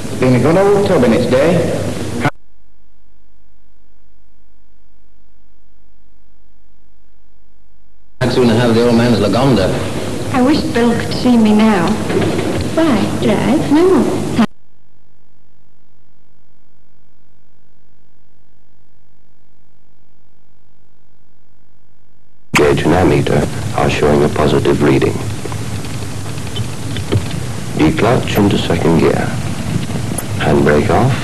It's been a good old tub in its day. I'd sooner have the old man's Lagonda. I wish Bill could see me now. Why, Drive? No. Gauge and ammeter are showing a positive reading. D-clutch into second gear. Handbrake off.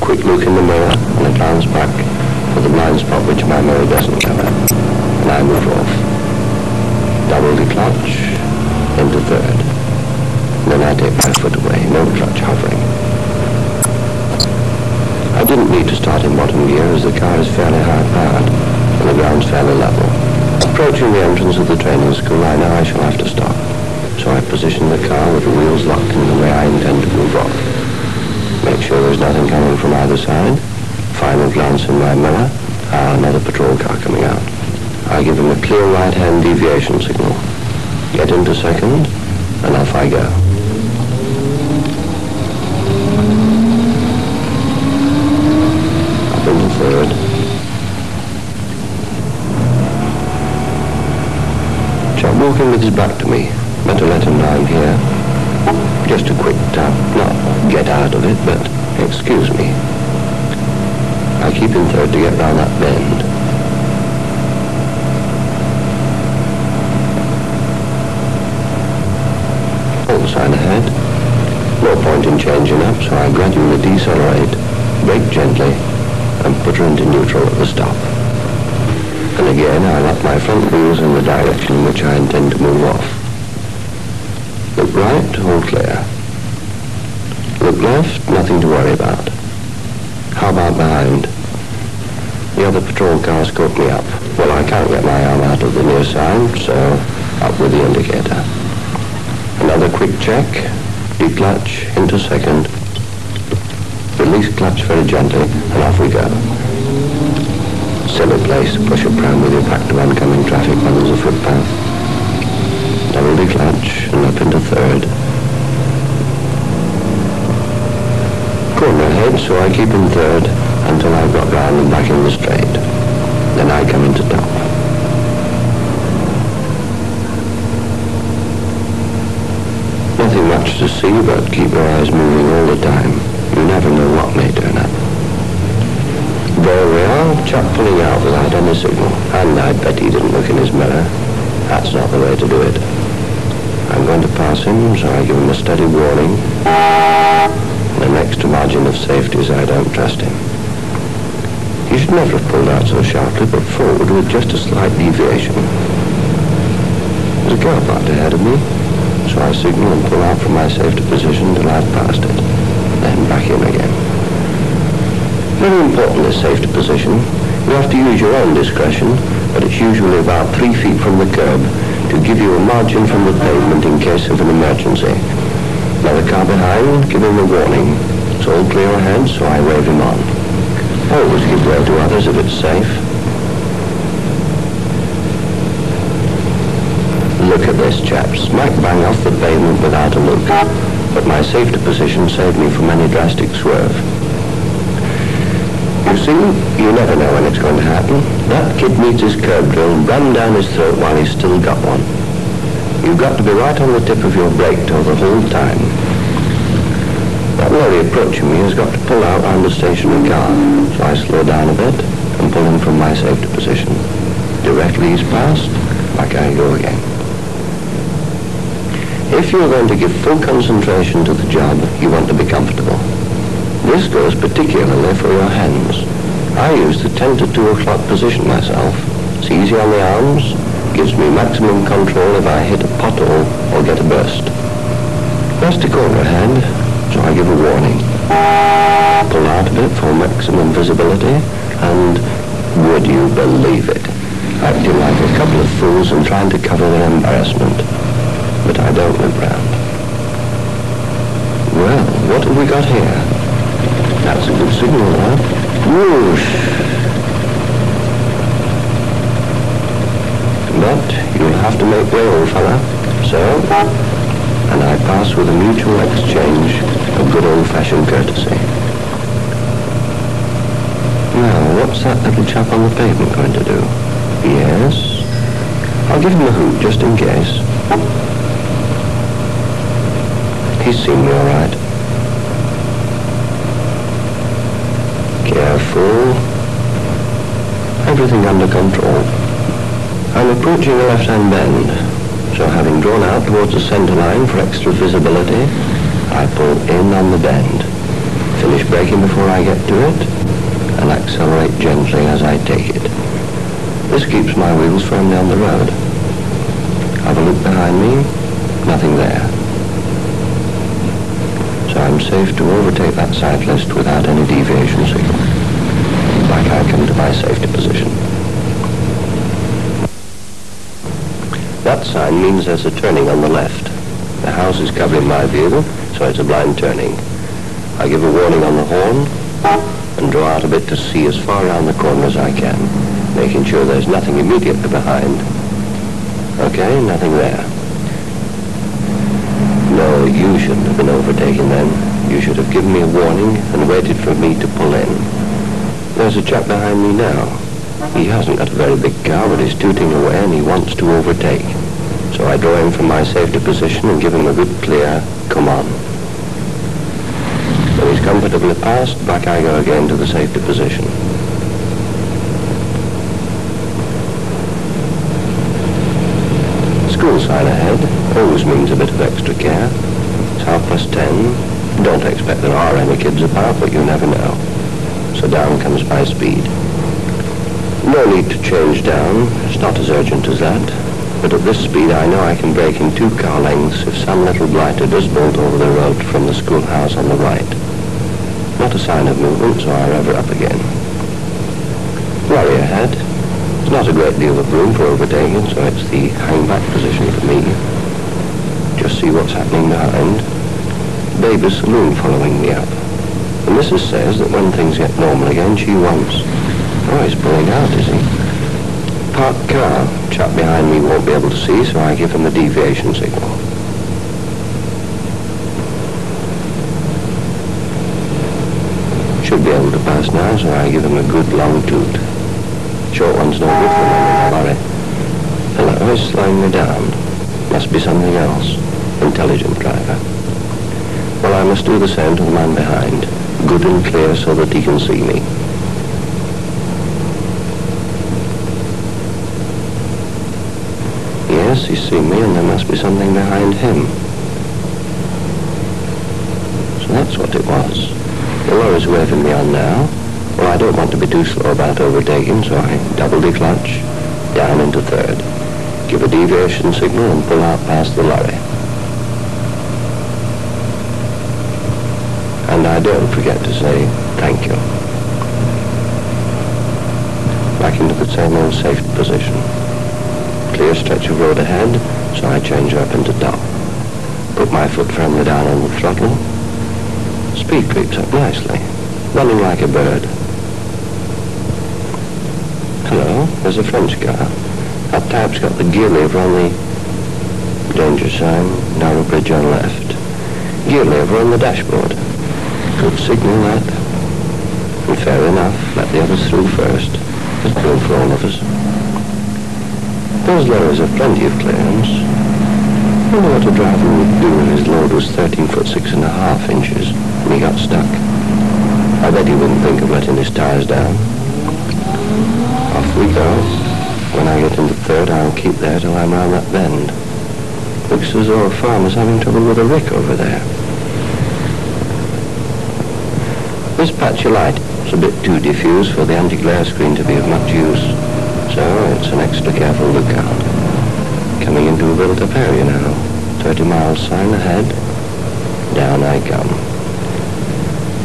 Quick look in the mirror and a glance back for the blind spot which my mirror doesn't cover. And I move off. Double D-clutch into third. Then I take my foot away, no clutch hovering. I didn't need to start in bottom gear as the car is fairly high powered and the ground's fairly level. Approaching the entrance of the training school, I know I shall have to stop. So I position the car with the wheels locked in the way I intend to move off. Make sure there's nothing coming from either side. Final glance in my mirror. Another patrol car coming out. I give him a clear right-hand deviation signal. Get into second, and off I go. Up into third. Chap walking with his back to me. Better let him know I'm here. Just a quick tap, not get out of it, but excuse me. I keep in third to get round that bend. Hold the sign ahead. No point in changing up, so I gradually decelerate, brake gently, and put her into neutral at the stop. And again, I lock my front wheels in the direction in which I intend to move off. Look right, all clear. Look left, nothing to worry about. How about behind? The other patrol cars caught me up. Well, I can't get my arm out of the near sign, so up with the indicator. Another quick check. D-clutch into second. Release clutch very gently, and off we go. Silly place to push a pram with your back to oncoming traffic when there's a footpath. Double D-clutch and up into third. Corner ahead, so I keep in third until I've got round and back in the straight. Then I come into top. Nothing much to see, but keep your eyes moving all the time. You never know what may turn up. There we are, chap pulling out without any signal. And I bet he didn't look in his mirror. That's not the way to do it. I'm going to pass him, so I give him a steady warning. The next margin of safety is I don't trust him. He should never have pulled out so sharply, but forward with just a slight deviation. There's a car parked ahead of me, so I signal and pull out from my safety position till I've passed it, then back in again. Very important, this safety position. You have to use your own discretion, but it's usually about 3 feet from the curb to give you a margin from the pavement in case of an emergency. Now the car behind, give him a warning. It's all clear ahead, so I wave him on. Always give way to others if it's safe. Look at this, chap. Smack bang off the pavement without a look. But my safety position saved me from any drastic swerve. You see, you never know when it's going to happen. That kid needs his curb drill rammed down his throat while he's still got one. You've got to be right on the tip of your brake toe the whole time. That lorry approaching me has got to pull out on the stationary car, so I slow down a bit and pull him from my safety position. Directly he's passed, back I go again. If you're going to give full concentration to the job, you want to be comfortable. This goes particularly for your hands. I use the 10 to 2 o'clock position myself. It's easy on the arms, gives me maximum control if I hit a pothole or get a burst. Just a corner ahead, so I give a warning. Pull out a bit for maximum visibility, and would you believe it? Acting like a couple of fools and trying to cover their embarrassment. But I don't look round. Well, what have we got here? That's a good signal, huh? Whoosh! But you'll have to make way, old fella. So, and I pass with a mutual exchange of good old-fashioned courtesy. Now, what's that little chap on the pavement going to do? Yes? I'll give him a hoot just in case. He's seen me all right. Careful. Everything under control. I'm approaching a left-hand bend, so having drawn out towards the centre line for extra visibility, I pull in on the bend, finish braking before I get to it, and accelerate gently as I take it. This keeps my wheels firmly on the road. Have a look behind me, nothing there. So I'm safe to overtake that cyclist without any deviation signal. Like I come to my safety position. That sign means there's a turning on the left. The house is covering my view, so it's a blind turning. I give a warning on the horn and draw out a bit to see as far around the corner as I can, making sure there's nothing immediately behind. Okay, nothing there. No, you shouldn't have been overtaken then. You should have given me a warning and waited for me to pull in. There's a chap behind me now. He hasn't got a very big car, but he's tooting away and he wants to overtake. So I draw him from my safety position and give him a good clear, come on. When he's comfortably passed, back I go again to the safety position. School sign ahead always means a bit of extra care. It's 10:30. Don't expect there are any kids about, but you never know. So down comes my speed. No need to change down. It's not as urgent as that. But at this speed, I know I can brake in 2 car lengths if some little blighter does bolt over the road from the schoolhouse on the right. Not a sign of movement, so I rev her up again. Lorry ahead. There's not a great deal of room for overtaking, so it's the hang-back position for me. Just see what's happening behind. Baby's saloon following me up. The missus says that when things get normal again, she wants... Oh, he's pulling out, is he? Parked car. Chap behind me won't be able to see, so I give him a deviation signal. Should be able to pass now, so I give him a good long toot. Short one's no good for me in a lorry. Hello, he's slowing me down. Must be something else. Intelligent driver. Well, I must do the same to the man behind. Good and clear so that he can see me. Yes, he's seen me and there must be something behind him. So that's what it was. The lorry's waving me on now. Well, I don't want to be too slow about overtaking, so I double declutch, down into third. Give a deviation signal and pull out past the lorry. And I don't forget to say thank you. Back into the same old safe position. Clear stretch of road ahead, so I change up into top. Put my foot firmly down on the throttle. Speed creeps up nicely, running like a bird. Hello, there's a French car. That type's got the gear lever on the danger sign, narrow bridge on left. Gear lever on the dashboard. Good signal, that. And fair enough, let the others through first. There's room for all of us. Those lorries have plenty of clearance. I wonder what a driver would do if his load was 13 foot 6.5 inches and he got stuck. I bet he wouldn't think of letting his tires down. Off we go. When I get into third, I'll keep there till I'm round that bend. Looks as though a farmer's having trouble with a rick over there. This patch of light is a bit too diffuse for the anti-glare screen to be of much use, so it's an extra careful lookout. Coming into a built-up area now. 30 miles sign ahead. Down I come.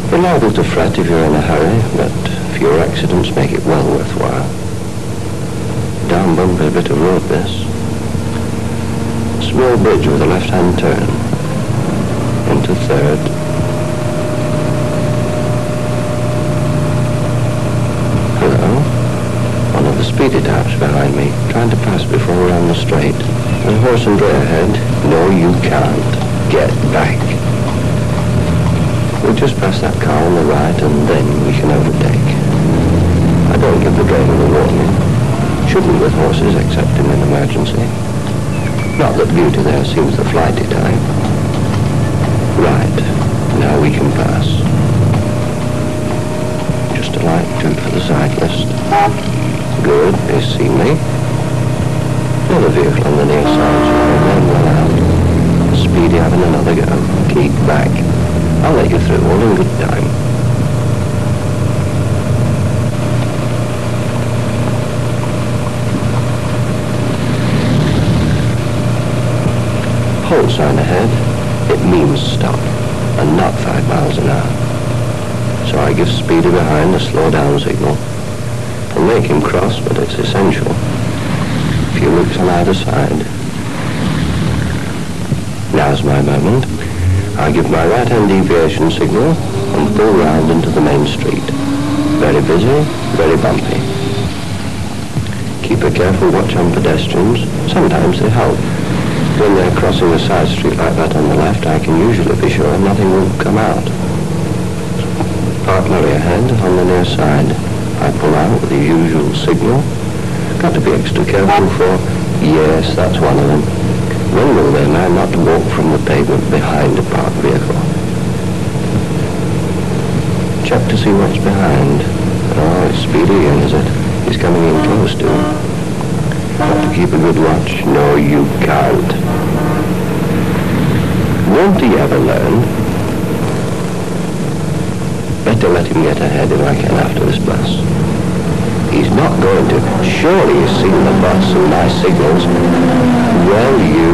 You're liable to fret if you're in a hurry, but fewer accidents make it well worthwhile. Down bumpy bit of road, this. Small bridge with a left-hand turn. Into third. Hello. One of the speedy types behind me, trying to pass before we're on the straight. There's a horse and dray ahead. No, you can't. Get back. We'll just pass that car on the right and then we can overtake. I don't give the driver a warning. Shouldn't with horses except in an emergency. Not that beauty there seems the flighty type. Right. Now we can pass. Just a light toot for the cyclist. Good, they see me. Another vehicle on the near side, so then well out. Speedy having another go. Keep back. I'll let you through all in good time. Hold sign ahead. It means stop, and not 5 miles an hour. So I give Speedy behind a slow down signal. I'll make him cross, but it's essential. A few loops on either side. Now's my moment. I give my right-hand deviation signal and pull round into the main street. Very busy, very bumpy. Keep a careful watch on pedestrians. Sometimes they help. When they're crossing a side street like that on the left, I can usually be sure nothing will come out. Park lorry ahead on the near side. I pull out with the usual signal. Got to be extra careful for, yes, that's one of them. When will they learn not to walk from the pavement behind a parked vehicle? Check to see what's behind. Oh, it's Speedy again, is it? He's coming in close to him. Got to keep a good watch. No, you can't. Won't he ever learn? Better let him get ahead if I can after this bus. He's not going to. Surely he's seen the bus and my signals. Well, you...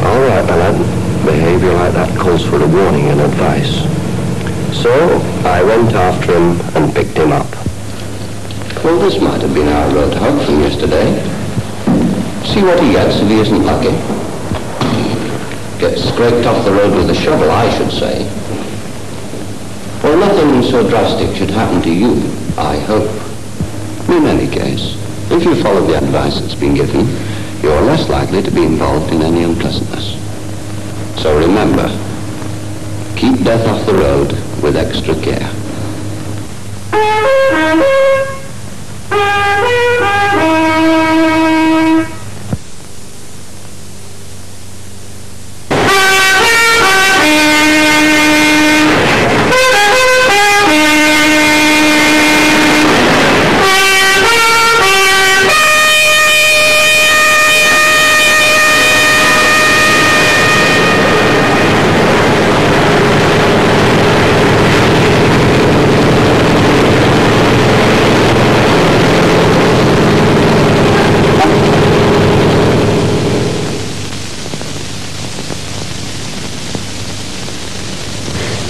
All right, my lad. Behavior like that calls for a warning and advice. So, I went after him and picked him up. Well, this might have been our road hog from yesterday. See what he gets if he isn't lucky. Gets scraped off the road with a shovel, I should say. Well, nothing so drastic should happen to you, I hope. In any case, if you follow the advice that's been given, you're less likely to be involved in any unpleasantness. So remember, keep death off the road with extra care.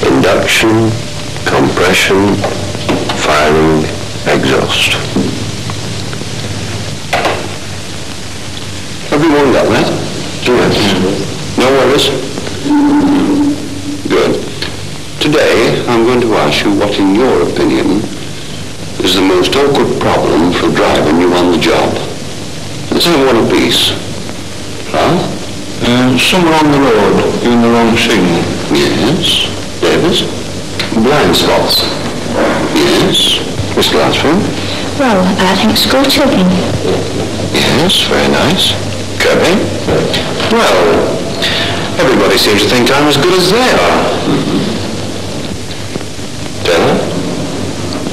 Induction, compression, firing, exhaust. Everyone got that? Yes. No worries? Good. Today, I'm going to ask you what, in your opinion, is the most awkward problem for driving you on the job. Let's have one apiece. Huh? Somewhere on the road, doing the wrong signal. Yes. Davis? Blind spots. Yes. Miss Glassfield? Well, I think school children. Yes, very nice. Kirby? Well, everybody seems to think I'm as good as they are. Taylor?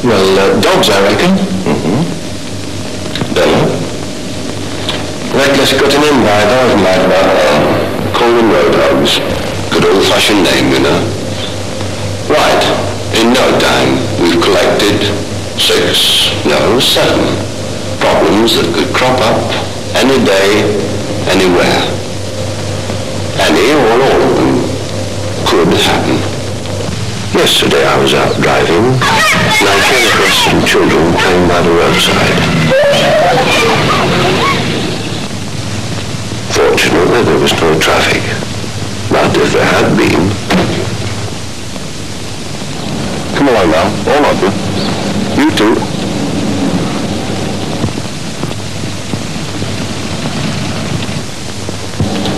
Well, dogs, I reckon. Taylor? Reckless cutting in by those mad about Call them road hogs. Good old-fashioned name, you know. Right. In no time, we've collected 7 problems that could crop up any day, anywhere. Any or all of them could happen. Yesterday I was out driving and I came across some children playing by the roadside. Fortunately, there was no traffic. But if there had been... Come along now, all of you. You You too.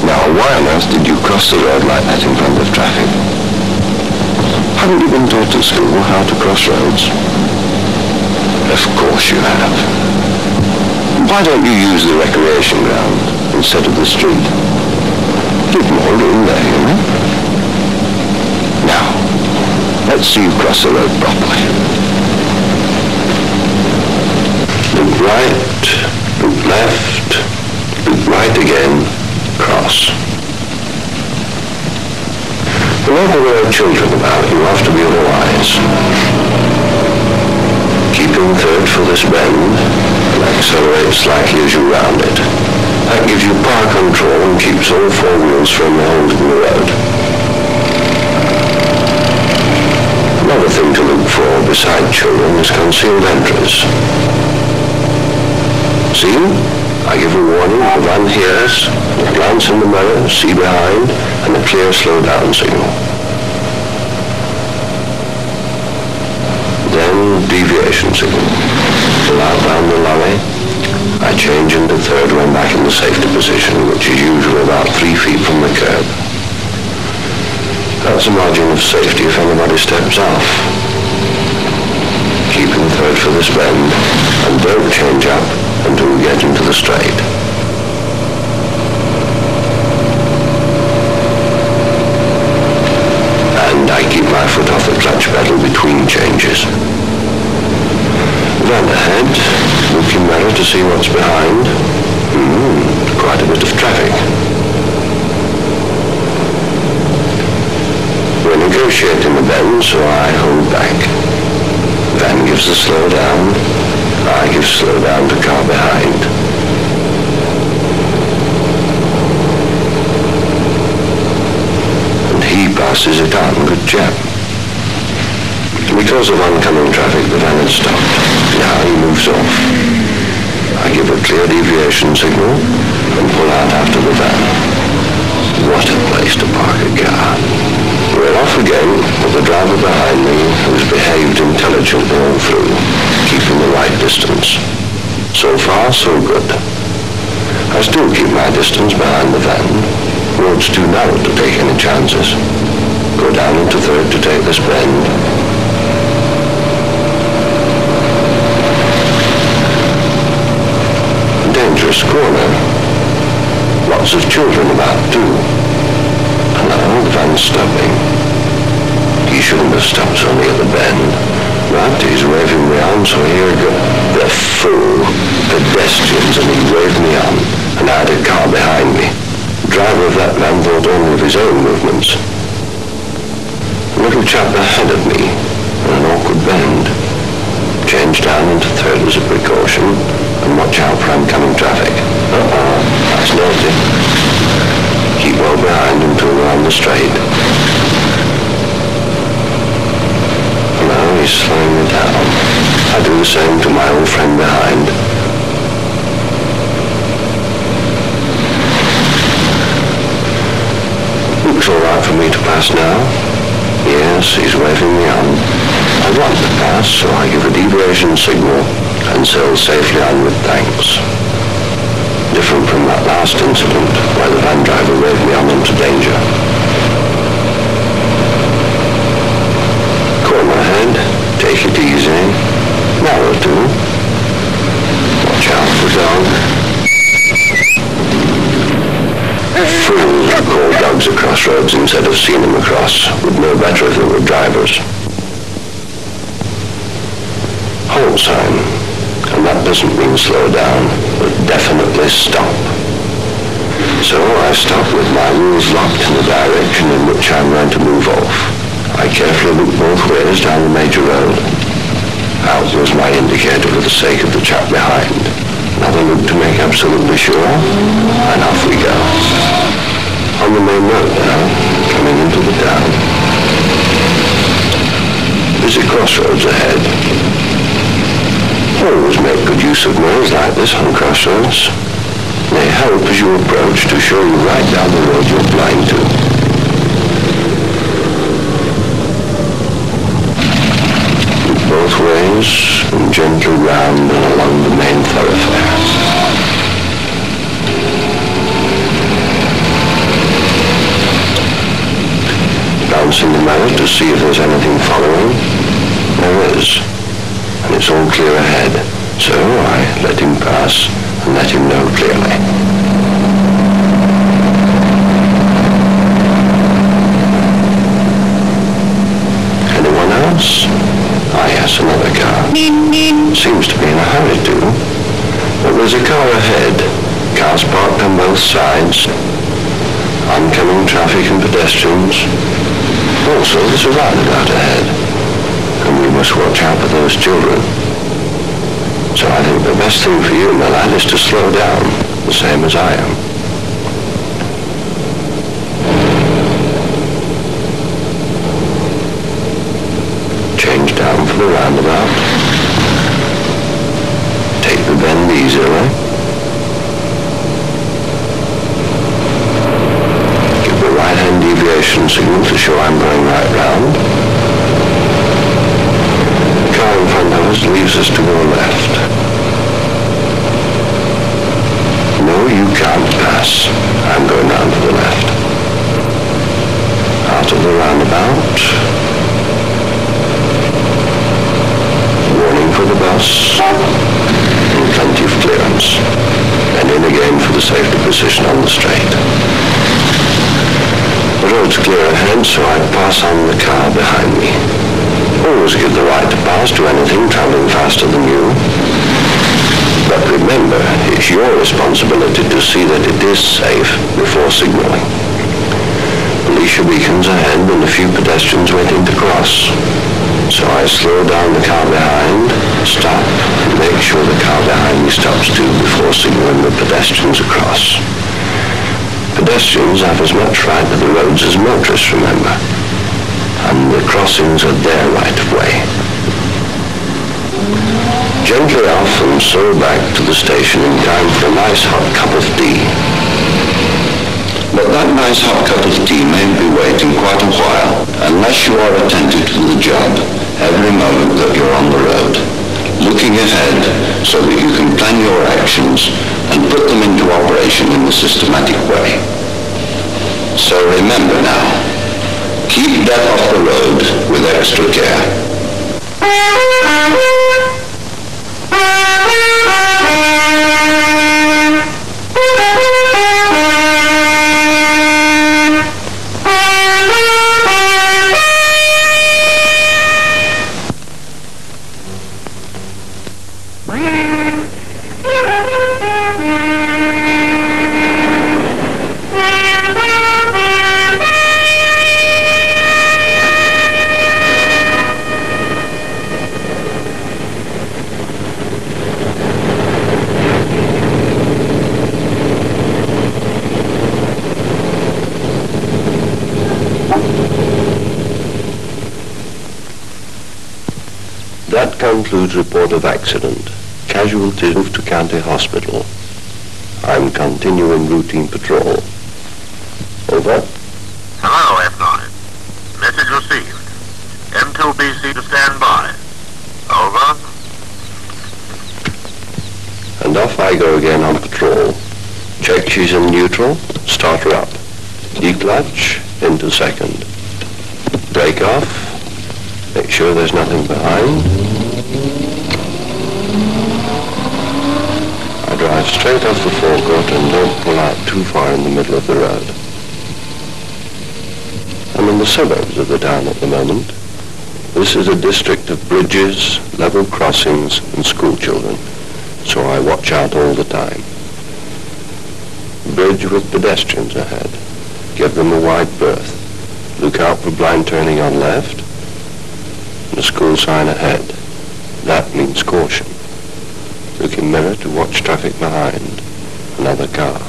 Now, why on earth did you cross the road like that in front of traffic? Haven't you been taught at school how to cross roads? Of course you have. Why don't you use the recreation ground instead of the street? Give more room there, you know? Now, let's see you cross the road properly. Look right, look left, look right again, cross. Whenever there are children about, you have to be all eyes. Keep in third for this bend and accelerate slightly as you round it. That gives you power control and keeps all four wheels from holding the road. Another thing to look for beside children is concealed entries. See? I give a warning, the van hears, a glance in the mirror, see behind, and a clear slow down signal. Then deviation signal. Pull out down the lorry. I change into third when back in the safety position, which is usually about 3 feet from the curb. That's a margin of safety if anybody steps off. Keep in third for this bend, and don't change up until we get into the straight. And I keep my foot off the clutch pedal between changes. Van ahead, looking mirror to see what's behind. Quite a bit of traffic. We're negotiating the bend, so I hold back. Van gives the slow down. I give slow down to car behind. And he passes it on, good chap. Because of oncoming traffic, the van had stopped. Now he moves off. I give a clear deviation signal and pull out after the van. What a place to park a car. We're off again with the driver behind me who's behaved intelligently all through, keeping the right distance. So far, so good. I still keep my distance behind the van. Road's too narrow to take any chances. Go down into third to take this bend. Dangerous corner. Lots of children about too. Hello, the van's stopping. He shouldn't have stopped so near the bend. But he's waving me on, so here I go. The fool. Pedestrians, and he waved me on. And I had a car behind me. The driver of that van thought only of his own movements. A little chap ahead of me, in an awkward bend. Change down into third as a precaution, and watch out for oncoming traffic. That's naughty. Keep well behind until we're on the straight. Now he's slowing me down. I do the same to my old friend behind. Looks all right for me to pass now. Yes, he's waving me on. I want to pass, so I give a deviation signal and sail safely on with thanks. Different from that last incident where the van driver waved me on into danger. Corner ahead, take it easy. Narrow too. Watch out for dog. Fools who call dogs across roads instead of seeing them across would know better if they were drivers. Halt sign, and that doesn't mean slow down, but definitely stop. So I stop with my wheels locked in the direction in which I'm going to move off. I carefully look both ways down the major road. Out goes my indicator for the sake of the chap behind. Another look to make absolutely sure, and off we go. On the main road now, coming into the town. Busy crossroads ahead. Always make good use of mirrors like this on crossroads. They help as you approach to show you right down the road you're blind to. Look both both ways and gently round and along the main thoroughfare. Bouncing the mirror to see if there's anything following. There is, and it's all clear ahead, so I let him pass and let him know clearly. Ah, yes, another car. Seems to be in a hurry, too. But there's a car ahead. Cars parked on both sides. Oncoming traffic and pedestrians. Also, there's a roundabout ahead. And we must watch out for those children. So I think the best thing for you, my lad, is to slow down, the same as I am. Change down for the roundabout. Take the bend easily. Give the right-hand deviation signal to show I'm going right round. The car in front of us leaves us to our left. No, you can't pass. I'm going round to the left. Out of the roundabout. Warning for the bus, and plenty of clearance, and in again for the safety position on the straight. The road's clear ahead, so I pass on the car behind me. Always give the right to pass to anything traveling faster than you. But remember, it's your responsibility to see that it is safe before signaling. Police beacons ahead and a few pedestrians waiting to cross. So I slow down the car behind, stop, and make sure the car behind me stops too before signaling the pedestrians across. Pedestrians have as much right to the roads as motorists, remember. And the crossings are their right of way. Gently off and so back to the station in time for a nice hot cup of tea. But that nice hot cup of tea may be waiting quite a while, unless you are attentive to the job every moment that you're on the road, looking ahead so that you can plan your actions and put them into operation in a systematic way. So remember now, keep death off the road with extra care. That concludes report of accident. Casualties moved to county hospital. I'm continuing routine patrol. Over. Hello, F9. Message received. M2BC to stand by. Over. And off I go again on patrol. Check she's in neutral, start her up. Declutch, into second. Brake off. Make sure there's nothing behind. I drive straight off the forecourt and don't pull out too far in the middle of the road. I'm in the suburbs of the town at the moment. This is a district of bridges, level crossings and school children, so I watch out all the time. Bridge with pedestrians ahead. Give them a wide berth. Look out for blind turning on left. The school sign ahead. That means caution. Look in mirror to watch traffic behind. Another car.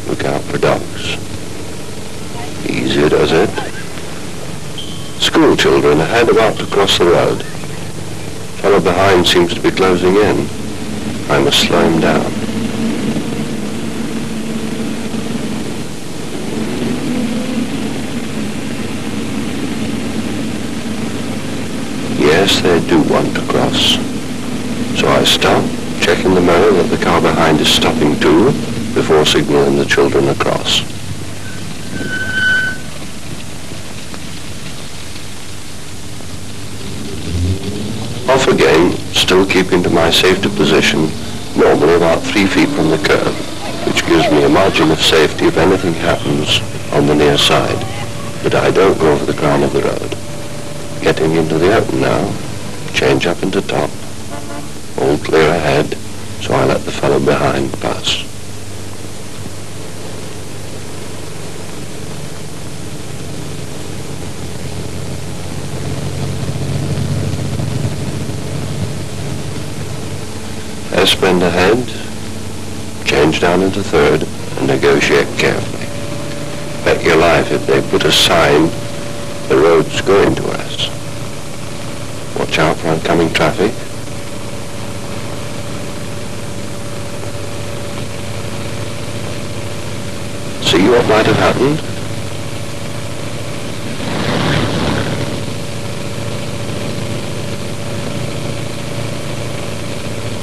Look out for dogs. Easy does it. School children ahead about to cross the road. Fellow behind seems to be closing in. I must slow him down. Yes, they do want to cross. So I stop, checking the mirror that the car behind is stopping too, before signaling the children across. Off again, still keeping to my safety position, normally about 3 feet from the curb, which gives me a margin of safety if anything happens on the near side, but I don't go over the crown of the road. Getting into the open now, change up into top, all clear ahead, so I let the fellow behind pass. S-bend ahead, change down into third, and negotiate carefully. Bet your life if they put a sign, the road's going to us. Watch out for oncoming traffic. See what might have happened?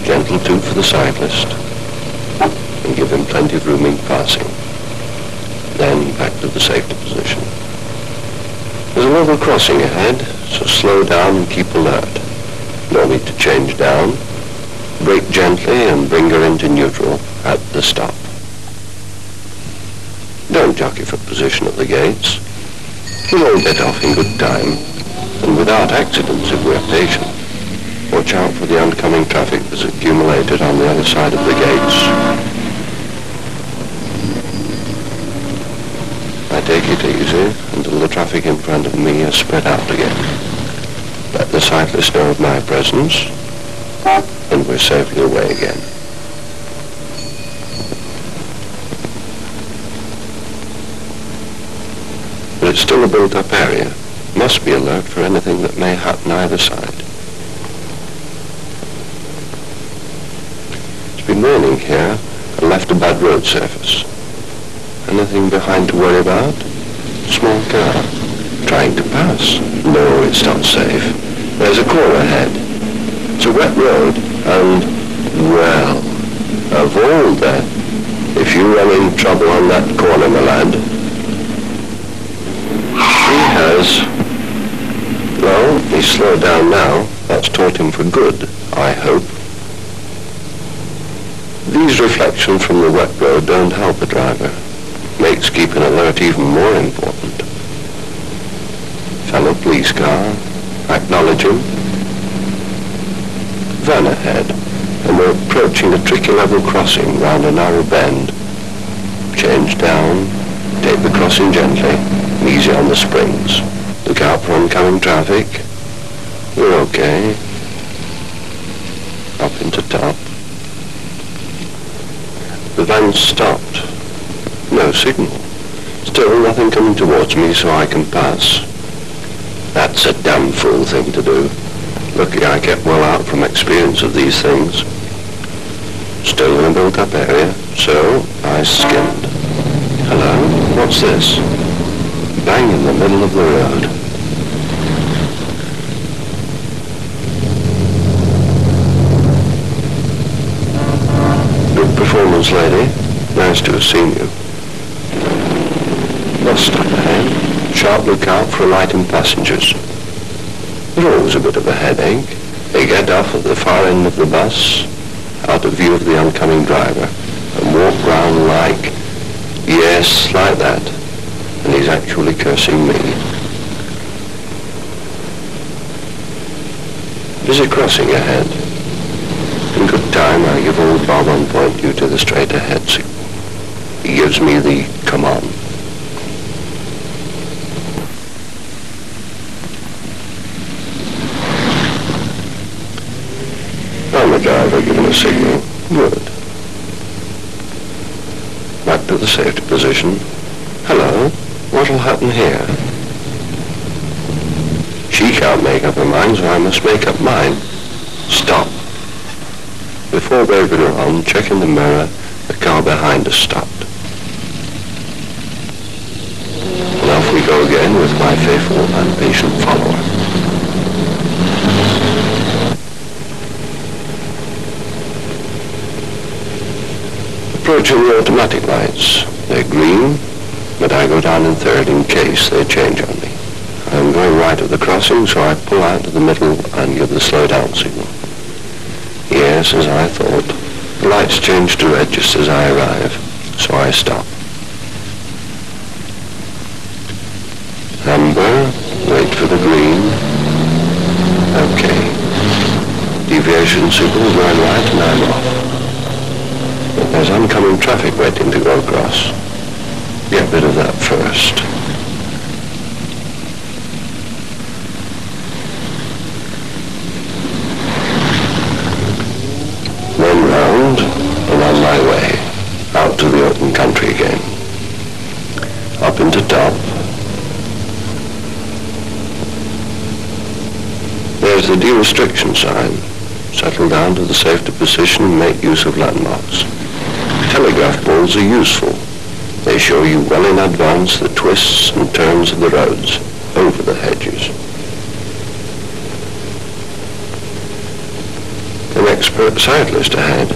Gentle toot for the cyclist, and give him plenty of room in passing. Then back to the safety position. There's a level crossing ahead, so slow down and keep alert. No need to change down. Brake gently and bring her into neutral at the stop. Don't jockey for position at the gates. We'll all get off in good time, and without accidents if we're patient. Watch out for the oncoming traffic that's accumulated on the other side of the gates. I take it easy until the traffic in front of me is spread out again. Let the cyclist know of my presence, and we're safely away again. But it's still a built-up area. Must be alert for anything that may happen either side. It's been raining here and left a bad road surface. Anything behind to worry about? Small car. Trying to pass. No, it's not safe. There's a corner ahead. It's a wet road and, well, of all that, if you run in trouble on that corner, my lad. He has. Well, he's slowed down now. That's taught him for good, I hope. These reflections from the wet road don't help a driver. Makes keeping alert even more important. Fellow police car, acknowledge him. Van ahead, and we're approaching a tricky level crossing round a narrow bend. Change down, take the crossing gently, and easy on the springs. Look out for oncoming traffic. We're okay. Up into top. The van stopped. No signal. Still nothing coming towards me so I can pass. That's a damn fool thing to do. Lucky I kept well out from experience of these things. Still in a built-up area, so I skimmed. Hello? What's this? Bang in the middle of the road. Good performance, lady. Nice to have seen you. Bus stop ahead. Sharp lookout for alighting passengers. There's always a bit of a headache. They get off at the far end of the bus, out of view of the oncoming driver, and walk round like, yes, like that. And he's actually cursing me. Busy crossing ahead. In good time, I give old Bob on point due to the straight ahead signal. He gives me the come on. I'm the driver giving a signal. Good. Back to the safety position. Hello, what'll happen here? She can't make up her mind, so I must make up mine. Stop. Before waving her on, checking the mirror, the car behind us stopped. And off we go again with my faithful and patient follower. switch on the automatic lights. They're green, but I go down in third in case they change on me. I'm going right at the crossing, so I pull out to the middle and give the slow down signal. Yes, as I thought. The lights change to red just as I arrive, so I stop. Amber, wait for the green. Okay. Deviation signal going right and I'm off. But there's oncoming traffic waiting to go across. Get rid of that first. One round and on my way. Out to the open country again. Up into top. There's the due restriction sign. Settle down to the safety position and make use of landmarks. Telegraph poles are useful. They show you well in advance the twists and turns of the roads, over the hedges. An expert cyclist ahead.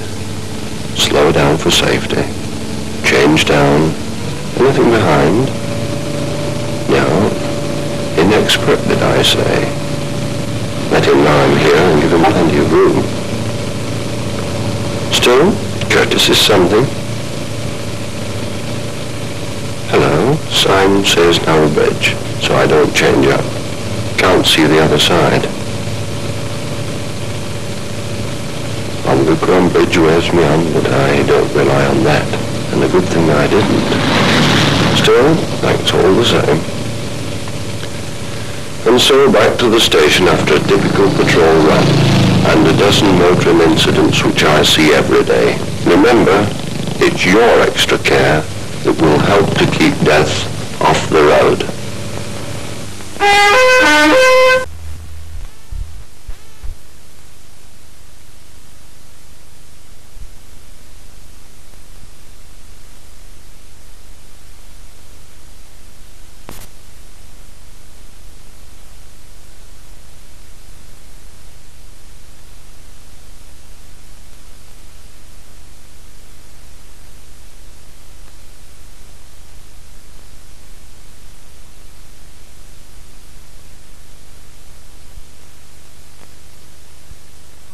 Slow down for safety. Change down. Anything behind? No. Inexpert, did I say? Let him know I'm here and give him plenty of room. Still, courtesy's something. Hello, sign says narrow bridge, so I don't change up. Can't see the other side. Underground bridge wears me on, but I don't rely on that. And a good thing I didn't. Still, thanks all the same. And so back to the station after a difficult patrol run, and a dozen motoring incidents which I see every day. Remember, it's your extra care that will help to keep death off the road.